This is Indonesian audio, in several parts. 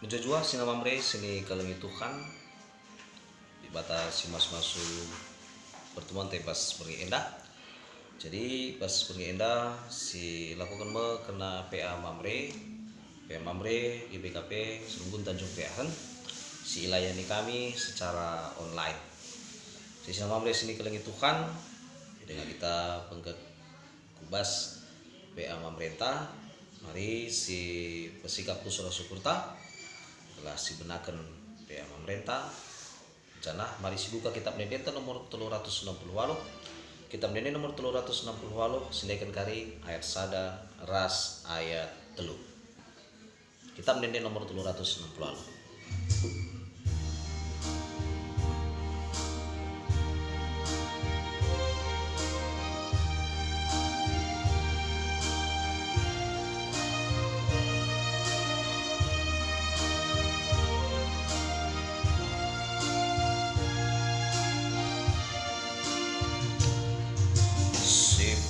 Menjajua sina mamre sini kalengi Tuhan di batas si masuk pertemuan pas pergi endah. Jadi pas pergi endah si lakukan me kena PA mamre IBKP Serunggun Tanjung Priahan si layani kami secara online. Si sina mamre sini kalengi Tuhan dengan kita pengket kubas PA pemerintah. Mari si pesikap pusara syukurta telah si benakan PA pemerintah janah mari si buka kitab Neden nomor 368 kitab Neden nomor 368 sindekan kari ayat sada ras ayat telu kitab Neden nomor 368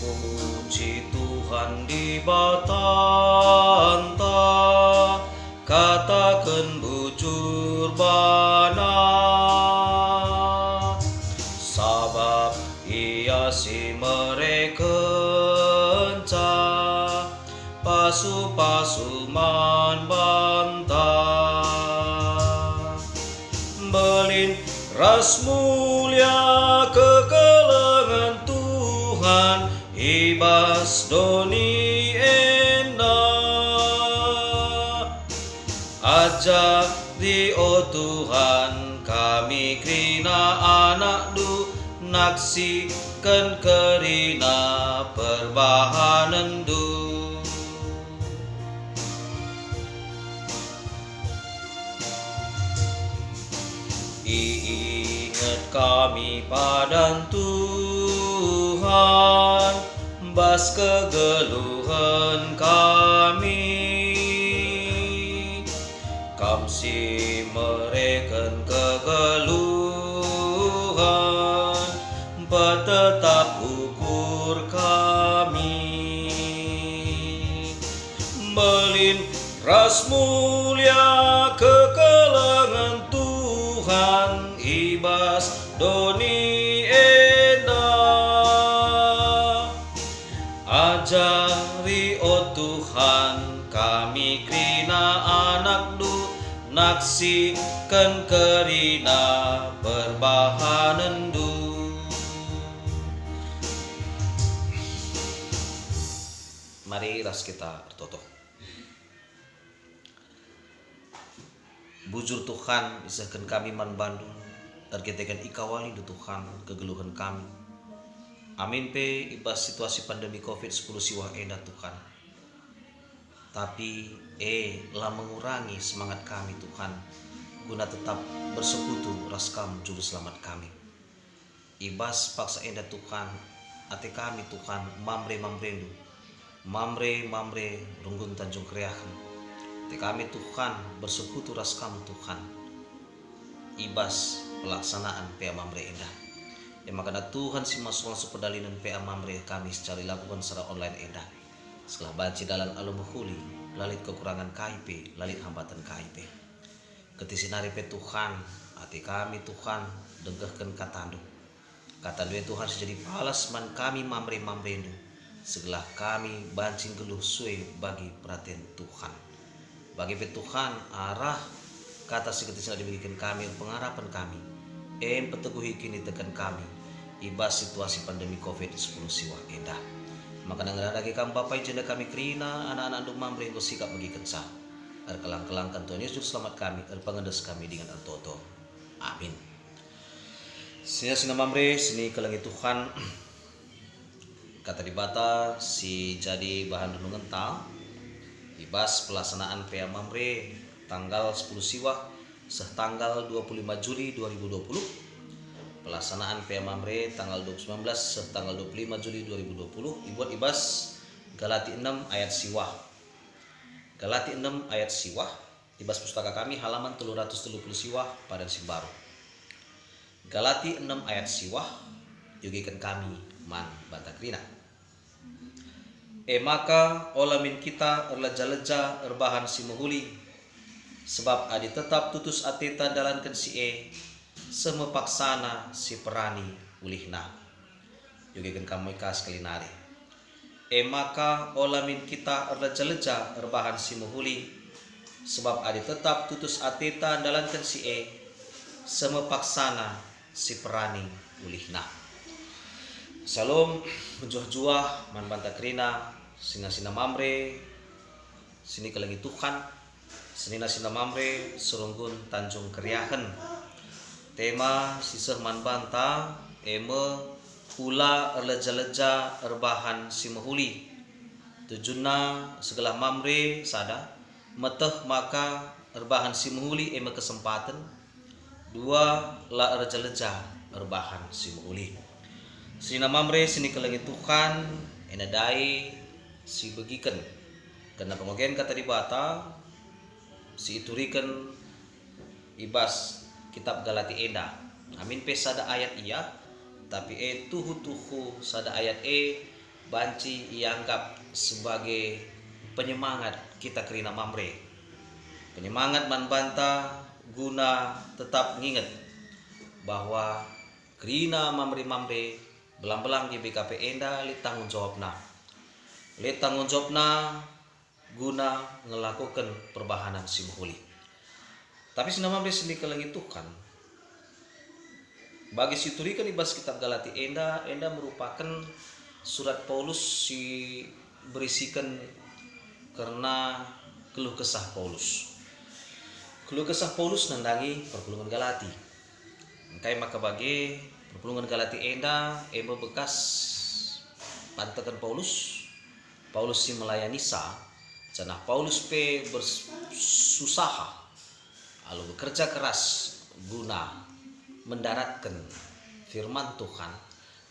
Puji Tuhan di batanta, katakan bujur bana, sabab ia si merekenca, pasu-pasu man bantah, belin ras mulia kekelengan Tuhan, ibas doni endah aja di Tuhan kami krina anak du naksikan kerina perbahanan du ingat kami padan Tuhan bas kegeluhan kami kamsi mereken kegeluhan petetap ukur kami belin ras mulia kekelengan Tuhan ibas doni ajari Tuhan kami krina anak du naksikan kerina perbahanan du. Mari ras kita bertoto. Bujur Tuhan isahkan kami man Bandung terketekan ikawali du Tuhan kegeluhan kami. Amin pe ibas situasi pandemi COVID-10 siwah eda Tuhan. Tapi lah mengurangi semangat kami Tuhan guna tetap bersekutu ras kamu juru selamat kami. Ibas paksa eda Tuhan ate kami Tuhan mamre Runggun Tanjung Priahan. Ate kami Tuhan bersekutu ras kamu Tuhan. Ibas pelaksanaan PA mamre endah. Ya makanya Tuhan si masuk pedalinan PA mamre kami secara dilakukan secara online endah. Setelah banci dalam alumuhuli, lalit kekurangan KIP, lalit hambatan KIP. Ketisinari pe Tuhan, hati kami Tuhan, dengkehkan katandu. Katandu Tuhan sejadi palas man kami mamre itu. Segelah kami bancing geluh suwe bagi perhatian Tuhan. Bagi pe Tuhan arah kata si ketisinari diberikan kami pengharapan kami. Peteguhi kini tekan kami ibas situasi pandemi COVID-10 siwah endah. Maka nangada lagi kami bapai jenda kami krina anak-anak duk mamre go sikap bagi kensa. Kelang-kelangkan Tuhan Yesus selamat kami, pengendes kami dengan antoto. Amin. Sini mamre sini kelengi Tuhan. Kata dibata si jadi bahan dulu ngental. Ibas pelaksanaan PA mamre tanggal 10 siwah setanggal 25 Juli 2020, pelaksanaan PA mamre tanggal 19 setanggal 25 Juli 2020 dibuat ibas Galati 6 ayat siwah. Galati 6 ayat siwah ibas pustaka kami halaman 330 siwah pada Simbaru. Galati 6 ayat siwah yugikan kami man batakrina. Maka olamin kita erleja-leja erbahan si muhuli Sebab adi tetap tutus ateta dalankan si semepaksana si perani ulihna. Yugegan kamu ikas kelinari. Maka olamin kita erleja-leja erbahan si muhuli. Sebab adi tetap tutus ateta dalankan si semepaksana si perani ulihna. Salam menjuah-juah man banta krina sina mamre sini kelengi Tuhan senina sina mamre serunggun Tanjung Keriahen. Tema sisah man banta pula erleja-leja erbahan si mahuli. Tujuna segala mamre sada meteh maka erbahan si mahuli kesempatan. Dua la erleja-leja erbahan si mahuli. Sina mamre sini kelengi Tuhan enadai si begiken karena pengogen kata di bata si ituriken ibas kitab Galati enda. Amin pe sada ayat iya tapi tuhu sada ayat banci ianggap sebagai penyemangat kita kerina mamre. Penyemangat man banta guna tetap nginget bahwa kerina mamre-mamre belang-belang di BKP enda li tanggung jawabna. Li tanggung jawabna guna ngelakukan perbahanan si muhuli. Tapi sina mamre sini kelengi Tuhan. Bagi siturikan ibas kitab Galati enda merupakan surat Paulus si berisikan karena keluh kesah Paulus. Keluh kesah Paulus nandangi perpulungan Galati. Engkai maka bagi perpulungan Galati enda bekas pantakan Paulus si melayani sa cenah Paulus pe bersusaha lalu bekerja keras guna mendaratkan firman Tuhan,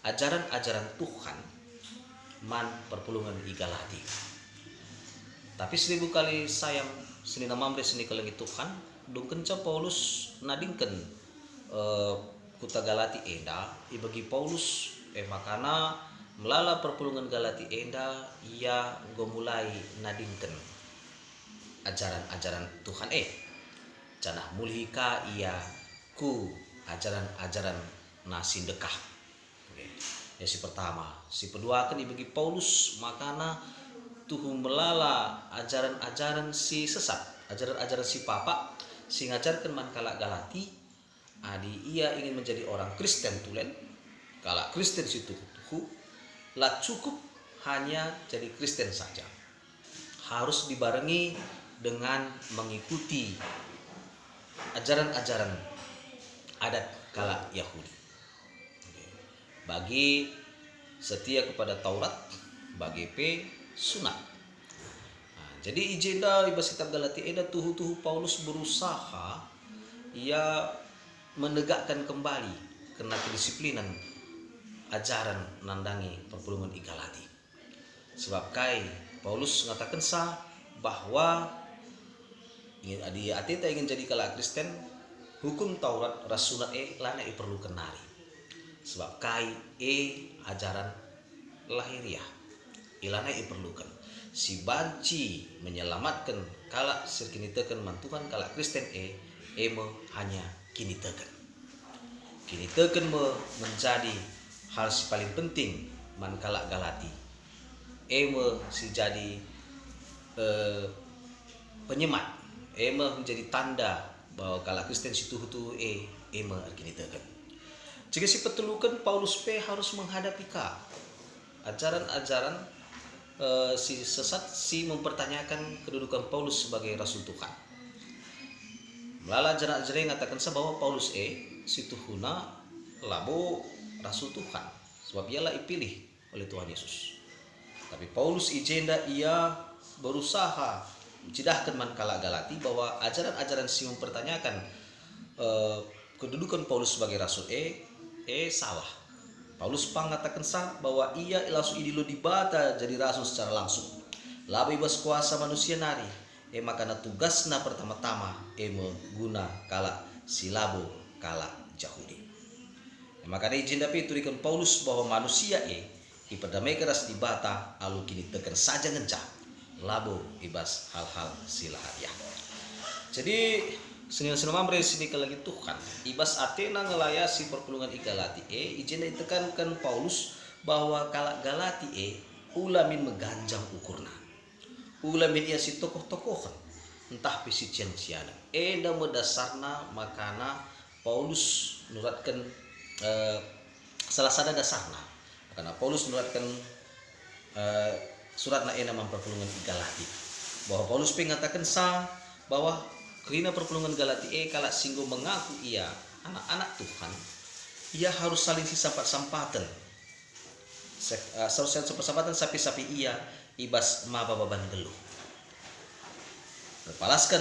ajaran-ajaran Tuhan man perpulungan i Galati. Tapi 1000 kali sayang senina mamre seni kelengi Tuhan dungkenca Paulus nadingken kuta Galati enda ibagi Paulus makana melala perpulungan Galati enda ia gomulai nadingken ajaran-ajaran Tuhan canah mulhika ia ku ajaran-ajaran nasi dekah. Ya si pertama, si kedua kan ibagi Paulus makana tuhu melala ajaran-ajaran si sesat, ajaran-ajaran si papa si ngajarkan man kala Galati adi ia ingin menjadi orang Kristen tulen kala Kristen situ tuhu lah cukup hanya jadi Kristen saja, harus dibarengi dengan mengikuti ajaran-ajaran adat kala Yahudi. Bagi setia kepada Taurat, bagi sunat. Jadi ijenda ibas kitab Galati eda tuhu Paulus berusaha ia menegakkan kembali kena kedisiplinan ajaran nandangi perpulungan i Galati. Sebab kai Paulus mengatakan bahwa ateta ingin jadi kala Kristen hukum Taurat rasunat lana perlu kenari. Sebab kai ajaran lahiriah ilana perlukan si banci menyelamatkan kala sekini teken mantuhan kala Kristen hanya kini teken menjadi hal si paling penting man kala Galati si jadi penyemat menjadi tanda bahwa kala Kristen situ kini teken. Jika si petelukan Paulus harus menghadapi ajaran-ajaran si sesat si mempertanyakan kedudukan Paulus sebagai rasul Tuhan. Melala ajaran-ajaran mengatakan bahwa Paulus si tuhuna labo rasul Tuhan sebab ialah dipilih oleh Tuhan Yesus. Tapi Paulus ijenda ia berusaha mencidahkan man kala Galati bahwa ajaran-ajaran si mempertanyakan kedudukan Paulus sebagai rasul salah. Paulus mengatakan bahwa ia langsung idilo dibata jadi rasul secara langsung. Labi bebas kuasa manusia nari makana tugasna pertama-tama guna kala silabo kala Yahudi. Makanya izin tapi turikan Paulus bahwa manusia iperdamai keras dibata alu kini tekan saja ngencah labo ibas hal-hal silahaya. Jadi senil mamre sini lagi Tuhan ibas Athena ngelayasi perpulungan Galati izin ditekankan Paulus bahwa kalak Galati ulamin meganjang ukurna ulamin ia si tokoh-tokohan entah pisician siana eda mendasarna makana Paulus nuratkan salah sada dasarna karena Paulus nuratkan suratna ena memperpulungan Galati bahwa Paulus mengatakan bahwa kerina perpulungan Galati kalau singgo mengaku ia anak-anak Tuhan, ia harus saling sisampat-sampatan. Sampatan sapi-sapi ia ibas maba baban geluh. Berpalaskan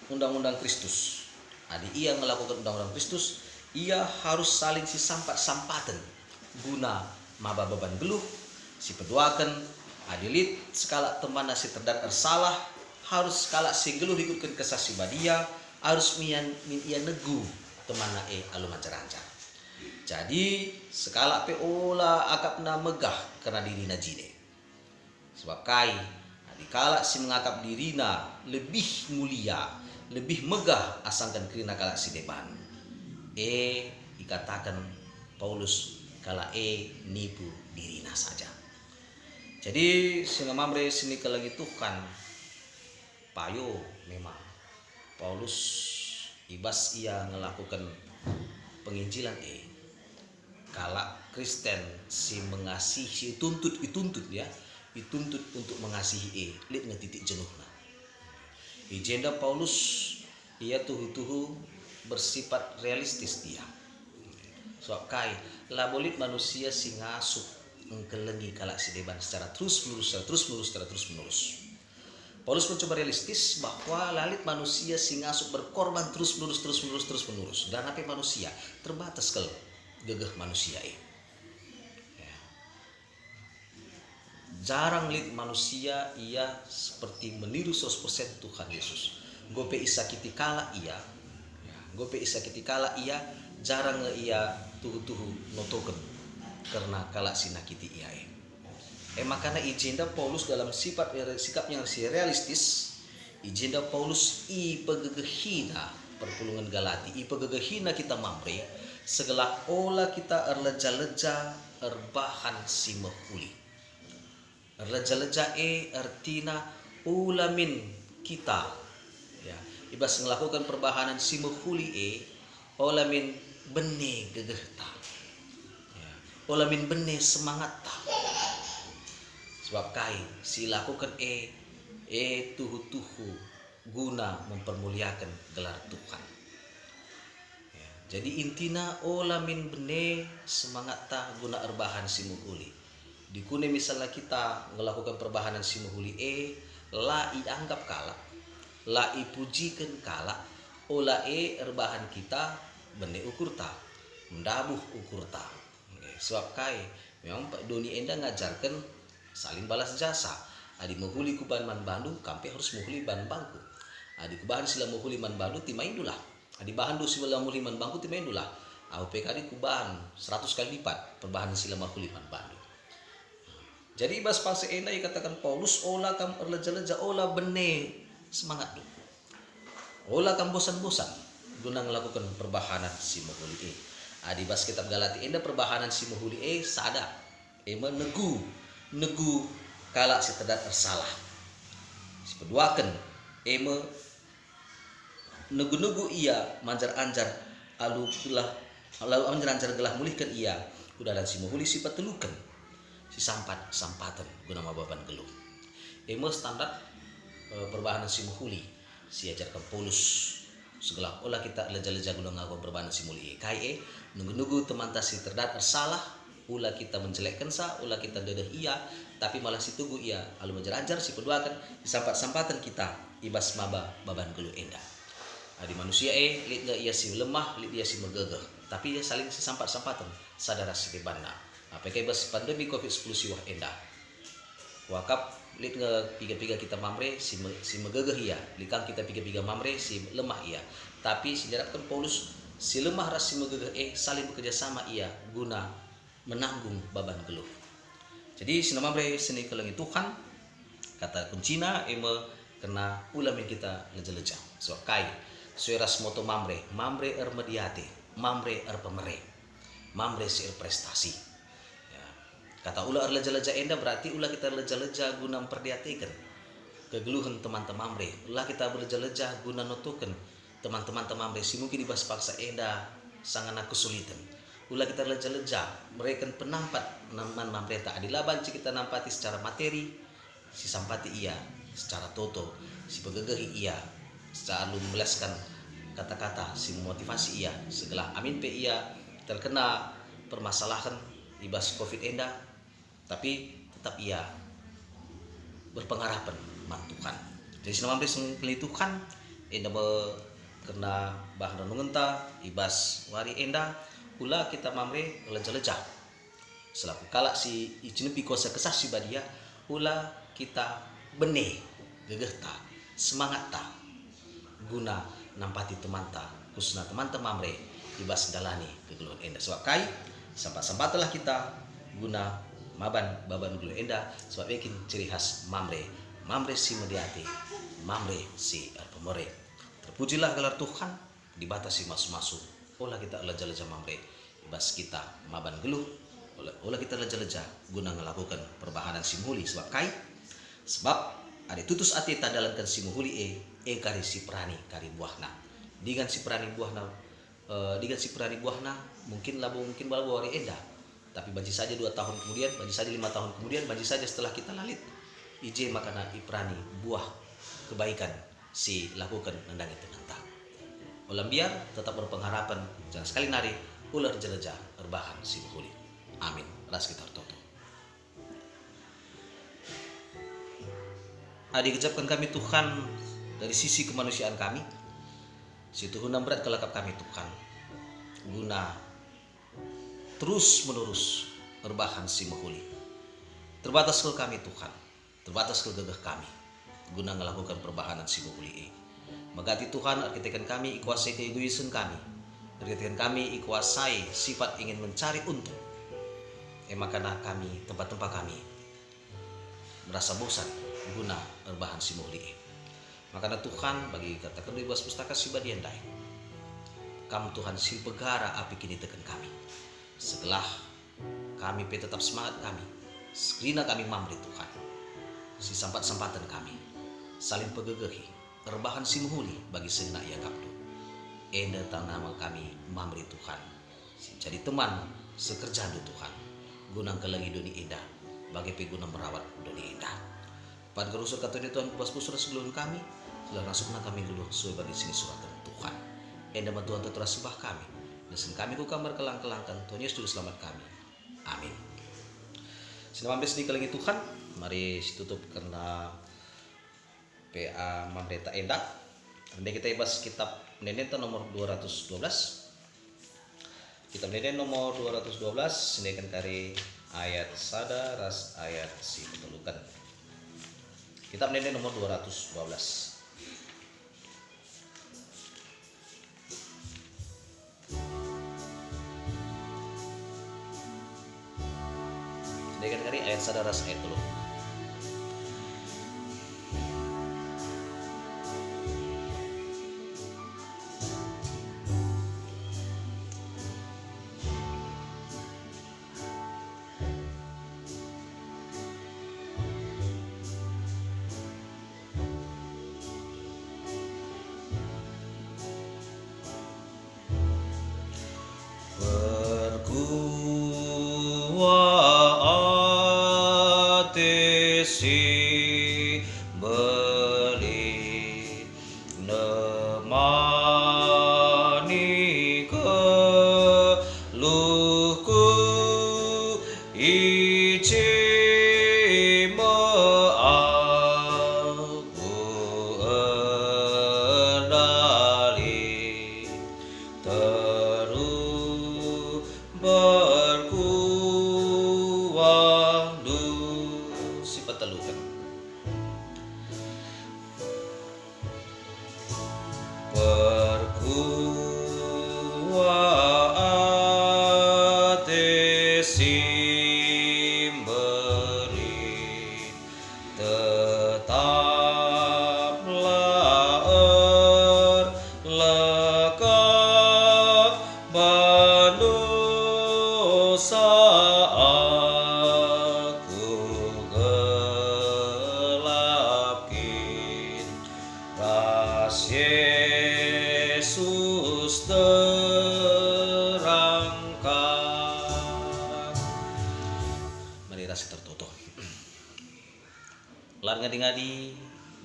undang-undang Kristus. Adi ia melakukan undang-undang Kristus, ia harus saling sisampat-sampatan guna maba baban geluh. Si peduakan adilit skala teman nasi terdat salah harus skala singgeluh ikutkan kesasi badia harus min ia negu temana alu mancar-ancar. Jadi skala pe ola akapna megah karena dirina jine. Sebab kai dikala si mengakap dirina lebih mulia, lebih megah asangkan kerina kala si depan. Dikatakan Paulus kala nipu dirina saja. Jadi singa mamre sini lagi Tuhan payo memang Paulus ibas ia melakukan penginjilan kala Kristen si mengasihi dituntut untuk mengasihi lihat ngetitik jenuhna. Ijenda Paulus ia tuhu bersifat realistis dia. Sebab kai lah bolit manusia si ngasup mengkelengi kala si deban secara terus menerus. Paulus mencoba realistis bahwa lalit manusia si ngasup berkorban terus menerus dan apa manusia terbatas kalau gegeh manusia jarang lihat manusia ia seperti meniru 100% Tuhan Yesus. Gope isakiti kala ia jarang ia tuhu notoken karena kala sinakiti ia makanya ijenda Paulus dalam sikapnya yang realistis ijenda Paulus pegegehina perpulungan Galati pegegehina kita mamre segala ola kita erleja-leja erbahan si mehuli erleja-leja artina ulamin kita ya ibas melakukan perbahanan si mehuli olamin bene gegehta ya olamin bene semangat sebab kai si lakukan tuhu guna mempermuliakan gelar Tuhan ya, jadi intina olamin bene semangat guna erbahan si muhuli dikune misalnya kita melakukan perbahanan si muhuli la ianggap kala la ipujikan kala ola erbahan kita bene ukurta mendabuh ukurta sebab kai memang Pak Doni enda ngajarkan saling balas jasa. Adi muhuli kuban man bandu, kampe harus muhuli ban bangku. Adi kubahan sila muhuli man bandu timaindulah. Adi bahan do sila muhuli man bangku timaindulah. PKD kubahan 100 kali lipat perbahan sila muhuli man bandu. Jadi ibas pase ena katakan Paulus ola kam erleja-leja ola bene semangat do. Ola kam bosan-bosan guna melakukan perbahanan si muhuli Adi bas kitab Galati enda perbahanan si muhuli sada negu kala si terdat tersalah si peduakan negu ia manjar-anjar alu anjar gelah mulihkan ia udalan si muhuli si patelukan si sampatan guna mababan geluh standar perbahanan si muhuli si ajarkan Paulus segala olah kita leja-leja guna ngaku perbahanan si muhuli kai nunggu teman si terdat tersalah ulah kita menjelekkan ulah kita dedeh ia tapi malah si tugu ia alu menjar-anjar si peduakan disampat-sampatan kita ibas maba baban gelu endah di manusia lihat ia si lemah lihat ia si megegeh tapi ia saling sampat-sampatan sadara si bebana pakai bas pandemi COVID-19 siwah endah wakap lihat piga-piga kita mamre si megegeh ia likang kita piga-piga mamre si lemah ia tapi si jarapkan Paulus si lemah ras si megegeh saling bekerja sama ia guna menanggung baban geluh. Jadi sinamamre seni kelengi Tuhan kata kuncina karena ulam yang kita leja-leja so kai sueras moto mamre ermediate mamre pemere mamre sir prestasi ya. Kata ula leja-leja enda berarti ula kita leja-leja guna memperdiatikan kegeluhan teman-teman mamre ulah kita berleja-leja guna notukan teman-teman mamre si mungkin dibahas paksa enda sangat kesulitan ulah kita leja-leja mereka penampat naman mamre tak adila banci kita nampati secara materi si sampati ia secara toto si pegegehi ia secara membelaskan kata-kata si motivasi ia segala amin pe ia terkena permasalahan ibas covid enda tapi tetap ia berpengharapan mantukan jadi sinama mamre sengkeli Tuhan enda kena bahan mengenta ibas wari enda ula kita mamre leja-leja selaku kalak si icinepi kosa kesah si badia ula kita benih gegeh ta semangat ta guna nampati teman ta khususnya teman-teman mamre ibas dalani kegeluhan enda sebab kai sampat telah kita guna baban gelu enda sebab yakin ciri khas mamre si mediati mamre si pemere terpujilah gelar Tuhan dibatasi masu-masu olah kita leja-leja mamre ibas kita maban geluh olah kita leja-leja guna melakukan perbahanan simhuli sebab kai sebab ada tutus ati tadalankan si muhuli kari si perani kari buahna dengan si perani buahna mungkin balabu hari enda tapi banci saja 2 tahun kemudian banci saja 5 tahun kemudian banci saja setelah kita lalit ije makana iprani buah kebaikan si lakukan nendangi tenanta ulam biar tetap berpengharapan jangan sekali nari ular jeleja erbahan si muhuli amin ras kita toto dikejapkan kami Tuhan dari sisi kemanusiaan kami si Tuhan berat kelakap kami Tuhan guna terus menerus berbahan si mahuli terbatas ke kami Tuhan terbatas ke gegah kami guna melakukan perbahanan si mahuli magati Tuhan arkitekan kami ikuasai keegoisan kami arkitekan kami ikuasai sifat ingin mencari untung makanya kami tempat-tempat kami merasa bosan guna berbahan si muhli makanya Tuhan bagi katakan di bawah pustaka si badiandai kamu Tuhan si pegara api kini tekan kami setelah kami tetap semangat kami sekrina kami mamri Tuhan si sampat-sampatan kami saling pegegehi berbahan si muhli bagi segenap ia kapdu enda tanama kami mamri Tuhan si jadi teman sekerjaan Tuhan guna kelangi doni indah bagi peguna merawat doni indah pada kerusur katanya Tuhan kubas pusur sebelum kami setelah rasukna kami dulu sesuai bagi sini suratan Tuhan enda Tuhan terus sembah kami dan kami ku kamar kelang-kelangkan Tuhan Yesus juga selamat kami amin sinamambe sedih kelangi Tuhan mari tutup karena PA Mamreta enda nanti kita ibas kitab Nenenta nomor 212 kitab Nenenta nomor 212 sendirikan kari ayat sada ras ayat si petelukan kitab Nenenta nomor 212 sendirikan kari ayat sada ras ayat telu Kuat Pas Yesus terangkat. Mari rasa tertutup. Lan ngadi-ngadi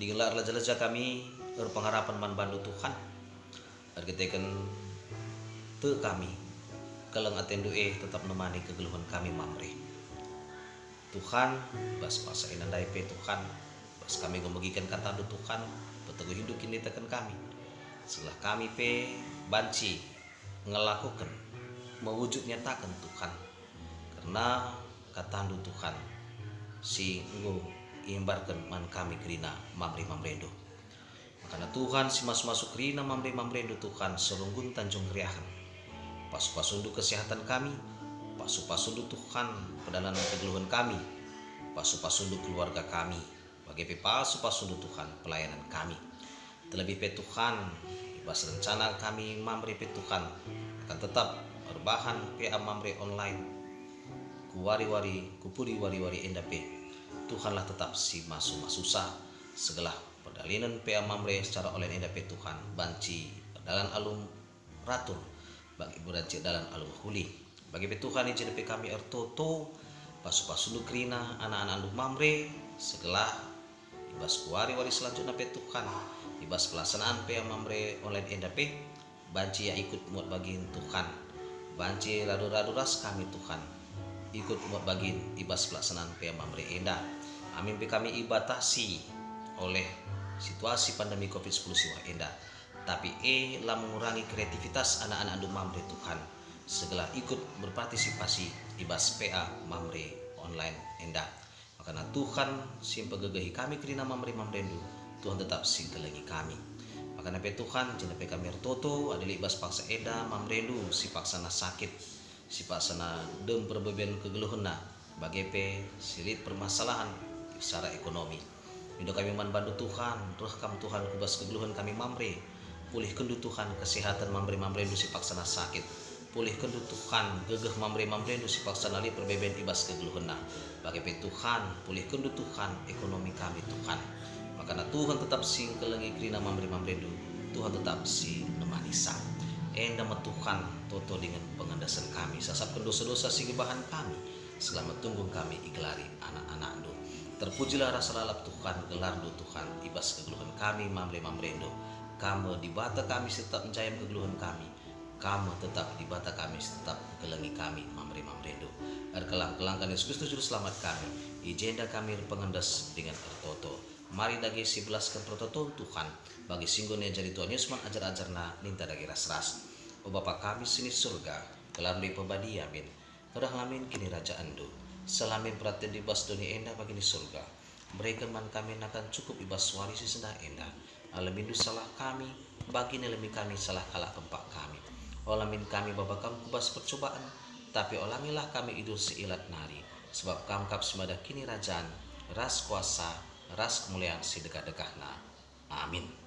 digelar leja-leja kami berpengharapan man bandu Tuhan. Argiteken te kami keleng atendu tetap nemani kegeluhan kami mamre. Tuhan bas pasa inandai pe Tuhan bas kami gemegikan kata do Tuhan peteguh hidup kini tekan kami. Setelah kami pe banci ngelakukan mewujud nyatakan Tuhan karena kata do Tuhan si nggo imbarkan man kami kerina mamre-mamrendo. Makanya Tuhan si masuk kerina mamre-mamrendo Tuhan serunggun tanjung riahan. Pasu-pasundu kesehatan kami, pasu-pasundu Tuhan pedalaman kegeluhan kami, pasu-pasundu keluarga kami, bagi pasu-pasundu Tuhan pelayanan kami. Terlebih pe Tuhan, ibas rencana kami mamre pe Tuhan akan tetap berbahan pe mamre online. Kupuri wari-wari enda pe. Tuhanlah tetap si masu-masusah segala pedalinan pe mamre secara online enda pe Tuhan banci dalam alum ratur bagi buranci dalam alum huli bagi pe Tuhan izin pe kami ertoto pasu-pasu kerina anak-anak anduk mamre segala ibas kuari-wari selanjutnya pe Tuhan ibas pelaksanaan pe mamre online enda pe banci ya ikut muat bagi Tuhan banci radu-radu ras kami Tuhan ikut muat bagi ibas pelaksanaan pe mamre enda amin pe kami ibatasi oleh situasi pandemi COVID-19 siwa enda tapi lah mengurangi kreativitas anak-anak anduk mamre Tuhan segala ikut berpartisipasi ibas PA mamre online enda makanya Tuhan sim pegegehi kami kerina mamre-mamrendu Tuhan tetap sim kelengi kami makanya pe Tuhan jina pe kami ertoto adili ibas paksa enda mamrendu si paksana sakit si paksana dem perbeben kegeluhena bagi pe silit permasalahan secara ekonomi Mindo kami man bantu Tuhan rekam Tuhan kubas kegeluhan kami mamre pulihkan Tuhan kesehatan mamre-mamre si paksana sakit pulihkan Tuhan gegeh mamre-mamre si paksana li perbeben ibas kegeluhena bagi pe Tuhan pulihkan Tuhan ekonomi kami Tuhan makanya Tuhan tetap sing kelengi krina mamre-mamre Tuhan tetap si nemanisa enda Tuhan toto dengan pengendasan kami sasapkan dosa-dosa si bahan kami selama tunggu kami iklari anak-anak do terpujilah rasa lalap Tuhan gelar do Tuhan ibas kegeluhan kami mamre-mamre kamu di bata kami tetap mencayam kegeluhan kami kamu tetap di bata kami tetap kelengi kami mamre-mamrendo kelang-kelangkan Yesus Kristus juru selamat kami ijenda kami pengendas dengan ertoto mari dagi si belaskan prototo Tuhan bagi singgonya jadi Tuhan Yesus man ajar-ajarna ninta dagi ras-ras o Bapa kami sini surga kelar di pebadi amin kerah lamin kini raja ando selamin perhatian di bas dunia endah bagi di surga mereka man kami akan cukup ibas warisi sendah endah alamin salah kami bagi nelemi kami salah kalah tempat kami olamin kami bapa kamu kubas percobaan tapi olangilah kami idul seilat nari sebab kamkap semada kini rajaan ras kuasa ras kemuliaan si dekat-dekatna amin.